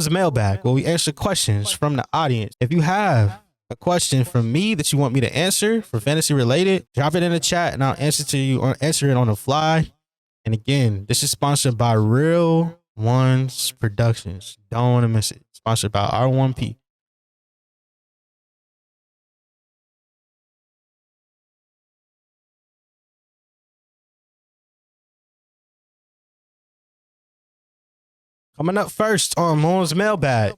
Mo's Mailbag, where we answer questions from the audience. If you have a question from me that you want me to answer for fantasy related, drop it in the chat and I'll answer it on the fly. And again, this is sponsored by Real Ones Productions. Don't want to miss it. Sponsored by R1P. Coming up first on Moon's Mailbag.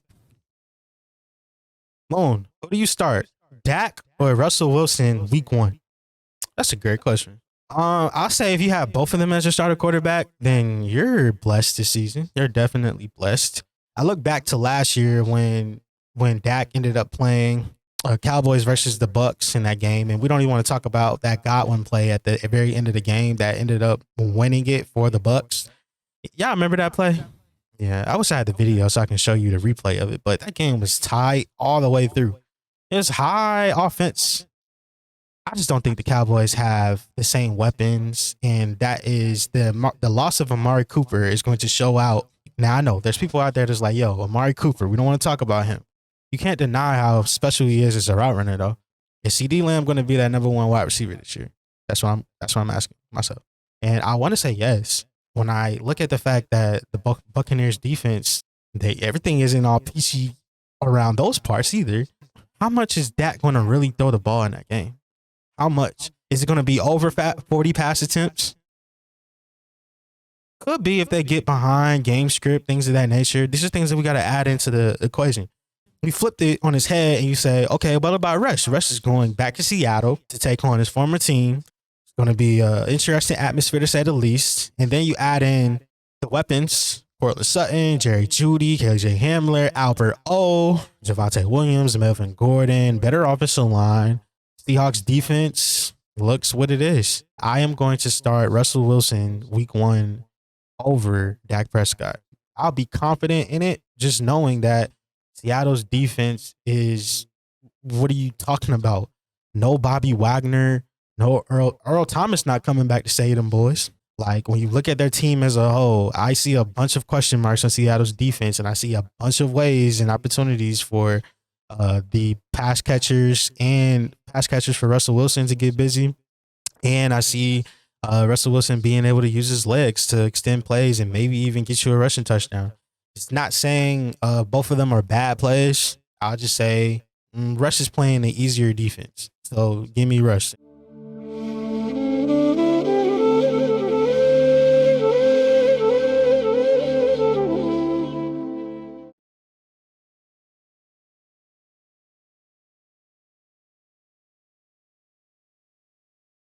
Moon, who do you start? Dak or Russell Wilson week 1? That's a great question. I'll say if you have both of them as your starter quarterback, then you're blessed this season. You're definitely blessed. I look back to last year when Dak ended up playing Cowboys versus the Bucks in that game, and we don't even want to talk about that Godwin play at the very end of the game that ended up winning it for the Bucks. Y'all remember that play? Yeah, I wish I had the video so I can show you the replay of it, but that game was tight all the way through. It was high offense. I just don't think the Cowboys have the same weapons, and that is the loss of Amari Cooper is going to show out. Now, I know there's people out there that's like, yo, Amari Cooper, we don't want to talk about him. You can't deny how special he is as a route runner, though. Is CD Lamb going to be that number 1 wide receiver this year? That's what I'm asking myself. And I want to say yes. When I look at the fact that the Buccaneers defense, everything isn't all peachy around those parts either. How much is Dak going to really throw the ball in that game? How much? Is it going to be over 40 pass attempts? Could be if they get behind, game script, things of that nature. These are things that we got to add into the equation. We flipped it on his head and you say, okay, what about Rush? Rush is going back to Seattle to take on his former team. Going to be an interesting atmosphere to say the least. And then you add in the weapons: Cortland Sutton, Jerry Jeudy, KJ Hamler, Albert O, Javonte Williams, Melvin Gordon, better offensive line. Seahawks defense looks what it is. I am going to start Russell Wilson week 1 over Dak Prescott. I'll be confident in it just knowing that Seattle's defense is, what are you talking about? No Bobby Wagner. No, Earl Thomas not coming back to save them boys. Like, when you look at their team as a whole, I see a bunch of question marks on Seattle's defense, and I see a bunch of ways and opportunities for the pass catchers for Russell Wilson to get busy. And I see Russell Wilson being able to use his legs to extend plays and maybe even get you a rushing touchdown. It's not saying both of them are bad plays. I'll just say Rush is playing the easier defense. So give me Rush.